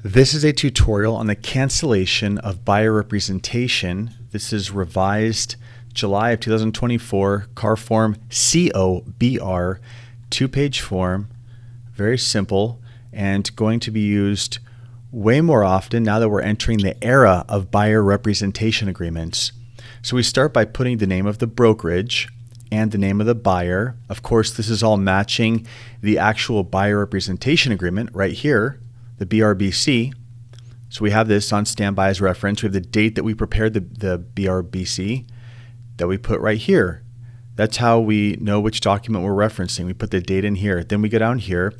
This is a tutorial on the cancellation of buyer representation. This is revised July of 2024, CAR form COBR, two-page form, very simple, and going to be used way more often now that we're entering the era of buyer representation agreements. So we start by putting the name of the brokerage and the name of the buyer. Of course, this is all matching the actual buyer representation agreement right here, the BRBC. So we have this on standby as reference. We have the date that we prepared the BRBC that we put right here. That's how we know which document we're referencing. We put the date in here. Then we go down here.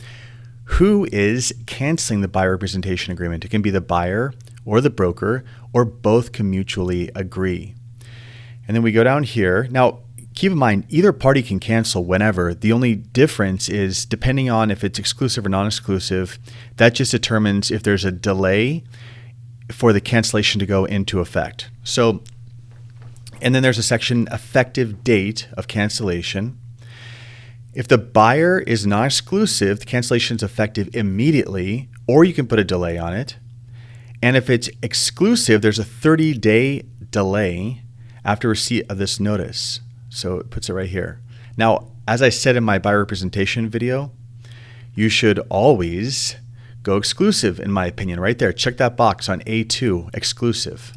Who is canceling the buyer representation agreement? It can be the buyer or the broker, or both can mutually agree. And then we go down here. Now, keep in mind, either party can cancel whenever. The only difference is depending on if it's exclusive or non-exclusive, that just determines if there's a delay for the cancellation to go into effect. So, and then there's a section, effective date of cancellation. If the buyer is non-exclusive, the cancellation is effective immediately, or you can put a delay on it. And if it's exclusive, there's a 30-day delay after receipt of this notice. So it puts it right here. Now, as I said in my buyer representation video, you should always go exclusive, in my opinion, right there. Check that box on A2, exclusive.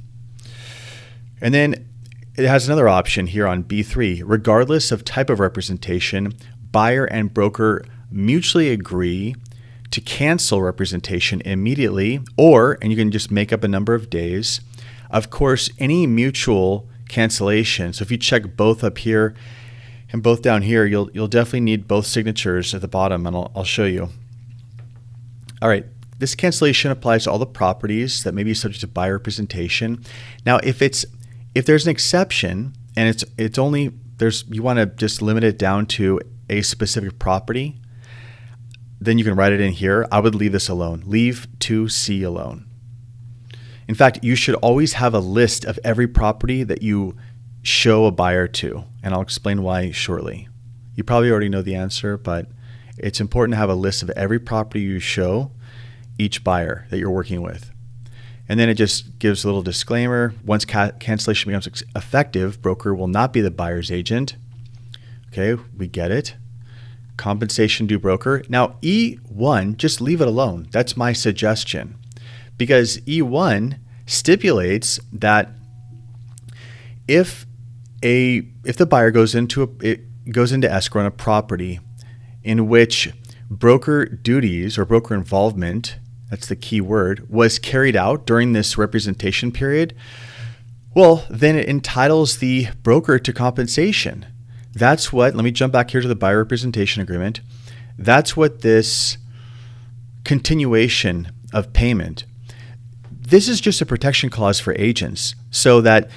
And then it has another option here on B3. Regardless of type of representation, buyer and broker mutually agree to cancel representation immediately, or, and you can just make up a number of days. Of course, any mutual cancellation. So if you check both up here and both down here, you'll definitely need both signatures at the bottom, and I'll show you. All right, this cancellation applies to all the properties that may be subject to buyer representation. Now, if there's an exception and it's only you want to just limit it down to a specific property, then you can write it in here. I would leave this alone. Leave 2C alone. In fact, you should always have a list of every property that you show a buyer to, and I'll explain why shortly. You probably already know the answer, but it's important to have a list of every property you show each buyer that you're working with. And then it just gives a little disclaimer. Once cancellation becomes effective, broker will not be the buyer's agent. Okay, we get it. Compensation due broker. Now, E1, just leave it alone. That's my suggestion. Because E1 stipulates that if the buyer goes into escrow on a property in which broker duties or broker involvement, that's the key word, was carried out during this representation period, well, then it entitles the broker to compensation. That's what, let me jump back here to the buyer representation agreement. That's what this continuation of payment. This is just a protection clause for agents so that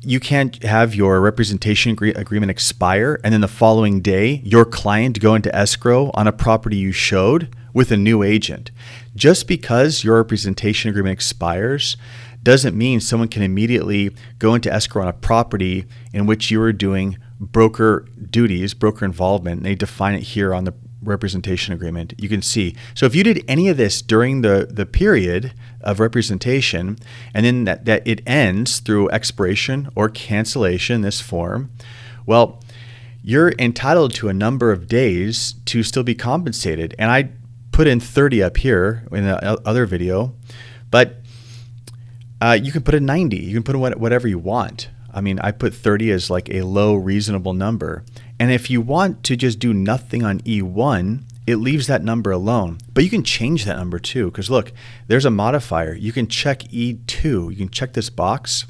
you can't have your representation agreement expire and then the following day your client go into escrow on a property you showed with a new agent. Just because your representation agreement expires doesn't mean someone can immediately go into escrow on a property in which you are doing broker duties, broker involvement, and they define it here on the representation agreement. You can see. So if you did any of this during the period of representation, and then that it ends through expiration or cancellation, this form, well, you're entitled to a number of days to still be compensated. And I put in 30 up here in the other video, but you can put in 90. You can put in whatever you want. I mean, I put 30 as like a low reasonable number. And if you want to just do nothing on E1, it leaves that number alone. But you can change that number too, because look, there's a modifier. You can check E2. You can check this box,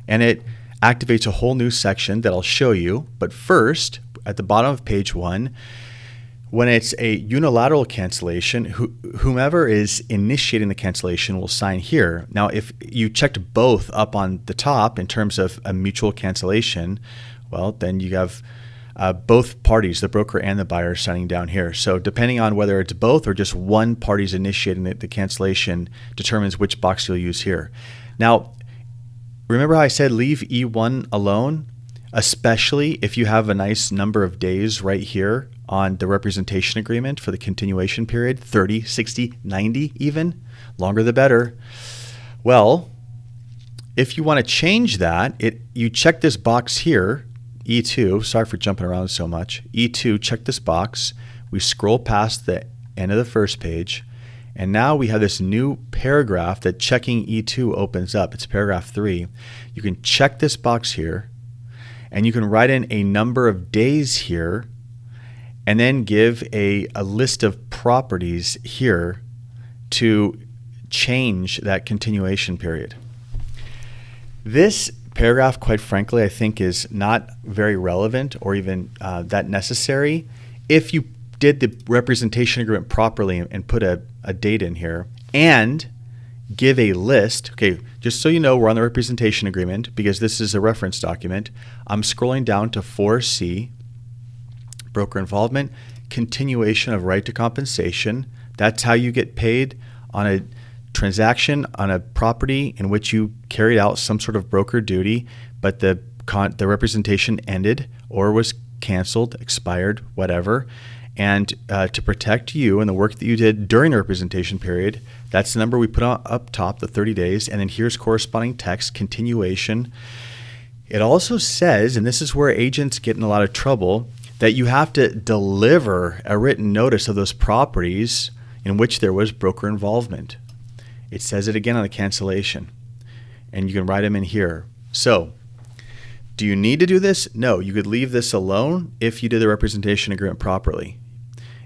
and it activates a whole new section that I'll show you. But first, at the bottom of page 1, when it's a unilateral cancellation, whomever is initiating the cancellation will sign here. Now, if you checked both up on the top in terms of a mutual cancellation, well, then you have both parties, the broker and the buyer, signing down here. So depending on whether it's both or just one party's initiating the cancellation determines which box you'll use here. Now, remember how I said leave E1 alone, especially if you have a nice number of days right here on the representation agreement for the continuation period, 30, 60, 90 even, longer the better. Well, if you want to change that, you check this box here, E2, sorry for jumping around so much, E2, check this box, we scroll past the end of the first page, and now we have this new paragraph that checking E2 opens up. It's paragraph 3. You can check this box here, and you can write in a number of days here, and then give a list of properties here to change that continuation period. This paragraph, quite frankly, I think is not very relevant or even that necessary. If you did the representation agreement properly and put a date in here and give a list, okay, just so you know, we're on the representation agreement because this is a reference document. I'm scrolling down to 4C, broker involvement, continuation of right to compensation. That's how you get paid on a transaction on a property in which you carried out some sort of broker duty, but the representation ended or was canceled, expired, whatever. And to protect you and the work that you did during the representation period, that's the number we put on up top, the 30 days. And then here's corresponding text, continuation. It also says, and this is where agents get in a lot of trouble, that you have to deliver a written notice of those properties in which there was broker involvement. It says it again on the cancellation, and you can write them in here. So, do you need to do this? No, you could leave this alone if you did the representation agreement properly.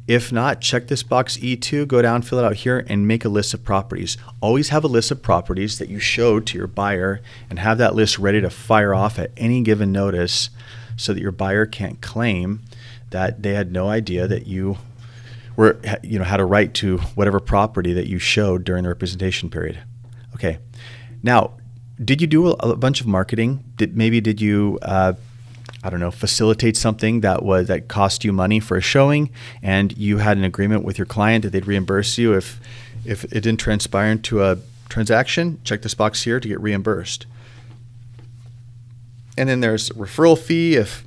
If not, check this box E2, go down, fill it out here, and make a list of properties. Always have a list of properties that you showed to your buyer and have that list ready to fire off at any given notice so that your buyer can't claim that they had no idea that you had a right to whatever property that you showed during the representation period. Okay. Now, did you do a bunch of marketing? Did you facilitate something that cost you money for a showing, and you had an agreement with your client that they'd reimburse you if it didn't transpire into a transaction? Check this box here to get reimbursed. And then there's a referral fee if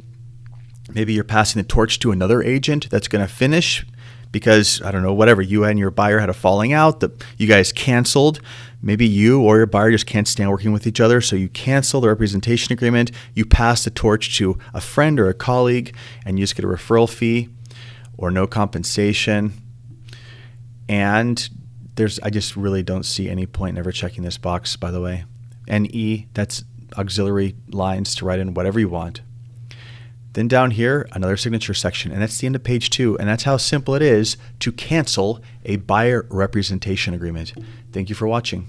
maybe you're passing the torch to another agent that's going to finish because, whatever, you and your buyer had a falling out, that you guys canceled. Maybe you or your buyer just can't stand working with each other, so you cancel the representation agreement, you pass the torch to a friend or a colleague, and you just get a referral fee or no compensation. And I just really don't see any point in ever checking this box, by the way. And E, that's auxiliary lines to write in whatever you want. Then down here, another signature section, and that's the end of page 2, and that's how simple it is to cancel a buyer representation agreement. Thank you for watching.